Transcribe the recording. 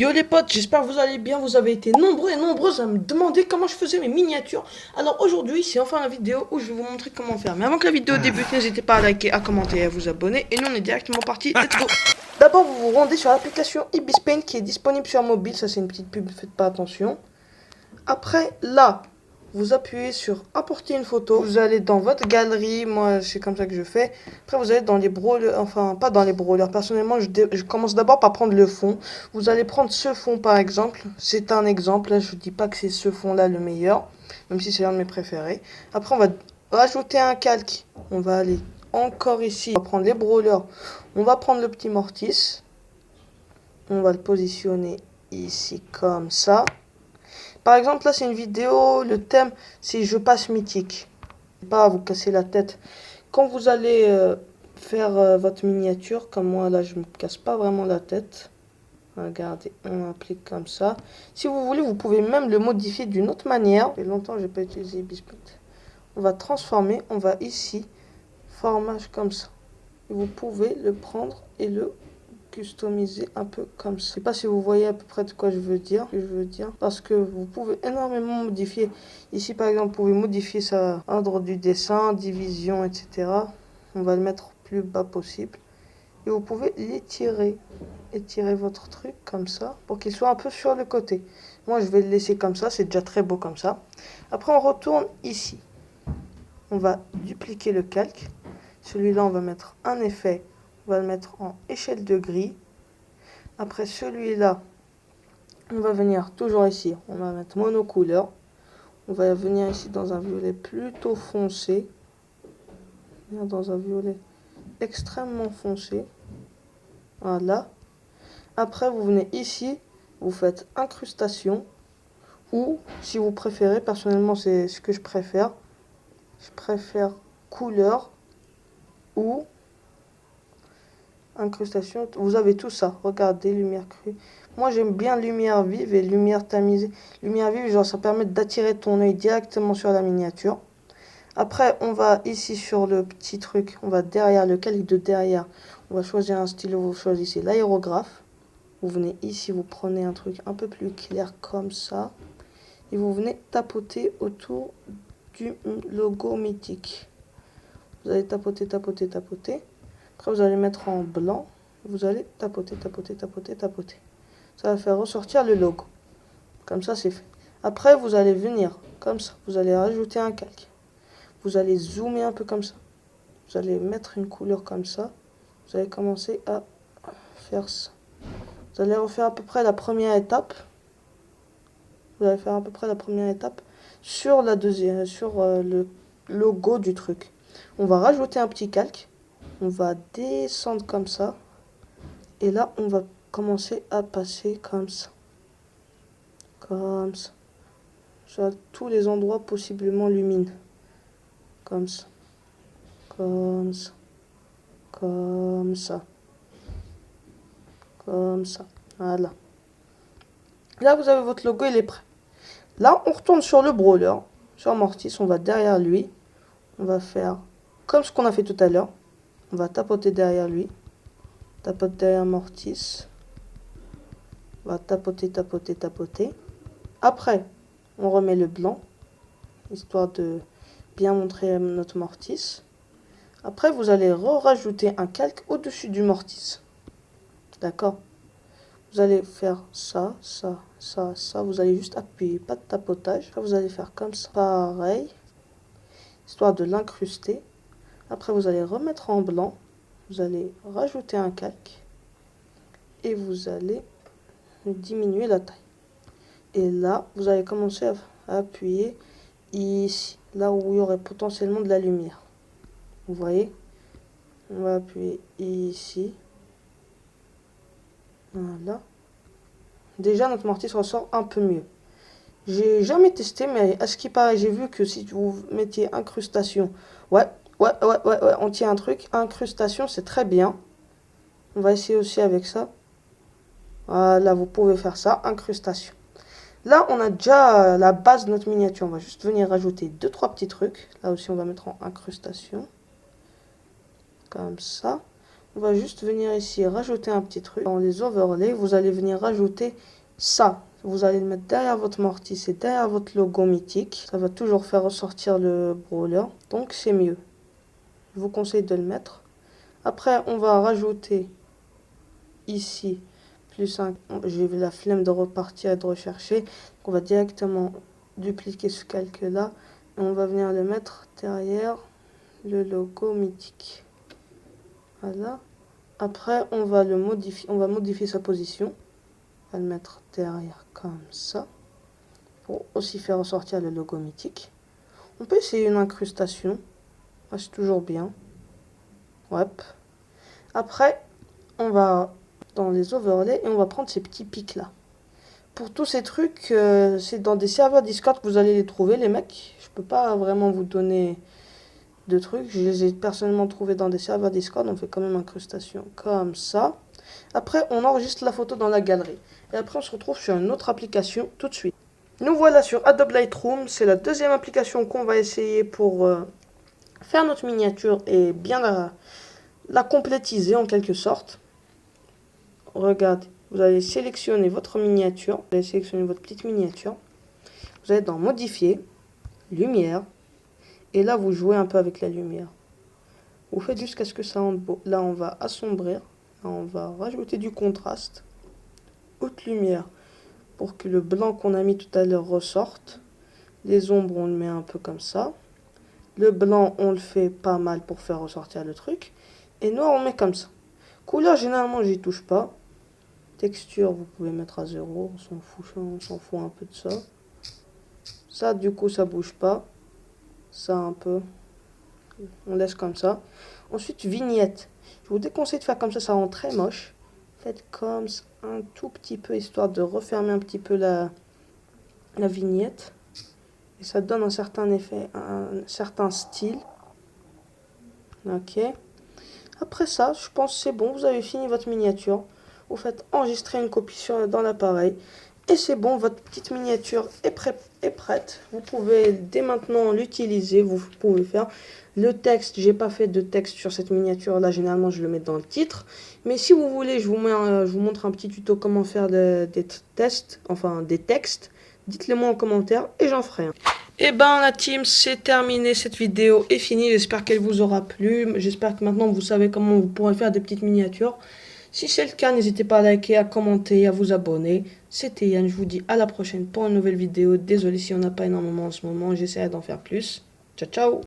Yo les potes, j'espère que vous allez bien, vous avez été nombreux et nombreuses à me demander comment je faisais mes miniatures. Alors aujourd'hui, c'est enfin la vidéo où je vais vous montrer comment faire. Mais avant que la vidéo débute, n'hésitez pas à liker, à commenter et à vous abonner. Et nous on est directement parti, let's go. D'abord vous vous rendez sur l'application Ibis Paint qui est disponible sur mobile, ça c'est une petite pub, faites pas attention. Après là, vous appuyez sur apporter une photo, vous allez dans votre galerie, moi c'est comme ça que je fais. Après vous allez dans les brawlers, enfin pas dans les brawlers, personnellement je commence d'abord par prendre le fond. Vous allez prendre ce fond par exemple, c'est un exemple, là je dis pas que c'est ce fond là le meilleur, même si c'est l'un de mes préférés. Après on va rajouter un calque, on va aller encore ici, on va prendre les brawlers, on va prendre le petit mortis, on va le positionner ici comme ça. Par exemple, là, c'est une vidéo, le thème, c'est je passe mythique. Pas à vous casser la tête. Quand vous allez faire votre miniature, comme moi, là, je me casse pas vraiment la tête. Regardez, on applique comme ça. Si vous voulez, vous pouvez même le modifier d'une autre manière. Ça fait longtemps que je n'ai pas utilisé Biscuit. On va transformer, on va ici, formage comme ça. Et vous pouvez le prendre et le customiser un peu comme ça. Je sais pas si vous voyez à peu près de quoi je veux dire, parce que vous pouvez énormément modifier. Ici par exemple, vous pouvez modifier sa ordre du dessin, division, etc. On va le mettre plus bas possible. Et vous pouvez l'étirer, étirer votre truc comme ça, pour qu'il soit un peu sur le côté. Moi je vais le laisser comme ça, c'est déjà très beau comme ça. Après on retourne ici. On va dupliquer le calque. Celui-là on va mettre un effet. On va le mettre en échelle de gris. Après celui-là, on va venir toujours ici. On va mettre monocouleur. On va venir ici dans un violet plutôt foncé. Dans un violet extrêmement foncé. Voilà. Après, vous venez ici. Vous faites incrustation. Ou, si vous préférez, personnellement, c'est ce que je préfère. Je préfère couleur ou incrustation. Vous avez tout ça. Regardez, lumière crue. Moi, j'aime bien lumière vive et lumière tamisée. Lumière vive, genre, ça permet d'attirer ton œil directement sur la miniature. Après, on va ici sur le petit truc. On va derrière le calque de derrière. On va choisir un stylo. Vous choisissez l'aérographe. Vous venez ici, vous prenez un truc un peu plus clair comme ça. Et vous venez tapoter autour du logo mythique. Vous allez tapoter, tapoter, tapoter. Après, vous allez mettre en blanc. Vous allez tapoter, tapoter, tapoter, tapoter. Ça va faire ressortir le logo. Comme ça, c'est fait. Après, vous allez venir comme ça. Vous allez rajouter un calque. Vous allez zoomer un peu comme ça. Vous allez mettre une couleur comme ça. Vous allez commencer à faire ça. Vous allez refaire à peu près la première étape. Vous allez faire à peu près la première étape sur la deuxième, sur le logo du truc. On va rajouter un petit calque. On va descendre comme ça. Et là, on va commencer à passer comme ça. Comme ça. Sur tous les endroits possiblement lumineux. Comme ça. Comme ça. Comme ça. Comme ça. Voilà. Là, vous avez votre logo, il est prêt. Là, on retourne sur le brawler. Sur Mortis, on va derrière lui. On va faire comme ce qu'on a fait tout à l'heure. On va tapoter derrière lui. Tapoter derrière Mortis. On va tapoter, tapoter, tapoter. Après, on remet le blanc. Histoire de bien montrer notre Mortis. Après, vous allez rajouter un calque au-dessus du Mortis. D'accord? Vous allez faire ça, ça, ça, ça. Vous allez juste appuyer, pas de tapotage. Après, vous allez faire comme ça. Pareil. Histoire de l'incruster. Après, vous allez remettre en blanc. Vous allez rajouter un calque. Et vous allez diminuer la taille. Et là, vous allez commencer à appuyer ici. Là où il y aurait potentiellement de la lumière. Vous voyez? On va appuyer ici. Voilà. Déjà, notre mortier ressort un peu mieux. J'ai jamais testé, mais à ce qui paraît, j'ai vu que si vous mettiez incrustation, ouais, on tient un truc, incrustation, c'est très bien. On va essayer aussi avec ça. Voilà, vous pouvez faire ça, incrustation. Là, on a déjà la base de notre miniature. On va juste venir rajouter 2-3 petits trucs. Là aussi, on va mettre en incrustation. Comme ça. On va juste venir ici rajouter un petit truc. Dans les overlays, vous allez venir rajouter ça. Vous allez le mettre derrière votre mortice et derrière votre logo mythique. Ça va toujours faire ressortir le brawler. Donc c'est mieux. Je vous conseille de le mettre. Après, on va rajouter ici plus un. J'ai eu la flemme de repartir et de rechercher. Donc on va directement dupliquer ce calque là. Et on va venir le mettre derrière le logo mythique. Voilà. Après, on va le modifier. On va modifier sa position. On va le mettre derrière comme ça. Pour aussi faire ressortir le logo mythique. On peut essayer une incrustation. C'est toujours bien. Ouais. Après, on va dans les overlays et on va prendre ces petits pics là. Pour tous ces trucs, c'est dans des serveurs Discord que vous allez les trouver, les mecs. Je peux pas vraiment vous donner de trucs. Je les ai personnellement trouvés dans des serveurs Discord. On fait quand même incrustation comme ça. Après, on enregistre la photo dans la galerie. Et après, on se retrouve sur une autre application tout de suite. Nous voilà sur Adobe Lightroom. C'est la deuxième application qu'on va essayer pour faire notre miniature et bien la complétiser en quelque sorte. Regardez, vous allez sélectionner votre miniature. Vous allez sélectionner votre petite miniature. Vous allez dans Modifier, Lumière. Et là, vous jouez un peu avec la lumière. Vous faites jusqu'à ce que ça rende beau. Là, on va assombrir. Là, on va rajouter du contraste. Haute lumière pour que le blanc qu'on a mis tout à l'heure ressorte. Les ombres, on le met un peu comme ça. Le blanc, on le fait pas mal pour faire ressortir le truc. Et noir, on met comme ça. Couleur, généralement, j'y touche pas. Texture, vous pouvez mettre à 0. On s'en fout un peu de ça. Ça, du coup, ça bouge pas. Ça, un peu. On laisse comme ça. Ensuite, vignette. Je vous déconseille de faire comme ça rend très moche. Faites comme ça, un tout petit peu, histoire de refermer un petit peu la vignette. Et ça donne un certain effet, un certain style. Ok. Après ça, je pense que c'est bon. Vous avez fini votre miniature. Vous faites enregistrer une copie dans l'appareil. Et c'est bon, votre petite miniature est prête. Vous pouvez dès maintenant l'utiliser. Vous pouvez faire le texte. J'ai pas fait de texte sur cette miniature là. Généralement, je le mets dans le titre. Mais si vous voulez, je vous montre un petit tuto comment faire des tests, enfin des textes. Dites-le moi en commentaire et j'en ferai un. Et ben la team, c'est terminé, cette vidéo est finie, j'espère qu'elle vous aura plu, j'espère que maintenant vous savez comment vous pourrez faire des petites miniatures. Si c'est le cas, n'hésitez pas à liker, à commenter, à vous abonner. C'était Yann, je vous dis à la prochaine pour une nouvelle vidéo. Désolé si on n'a pas énormément en ce moment, j'essaierai d'en faire plus. Ciao ciao.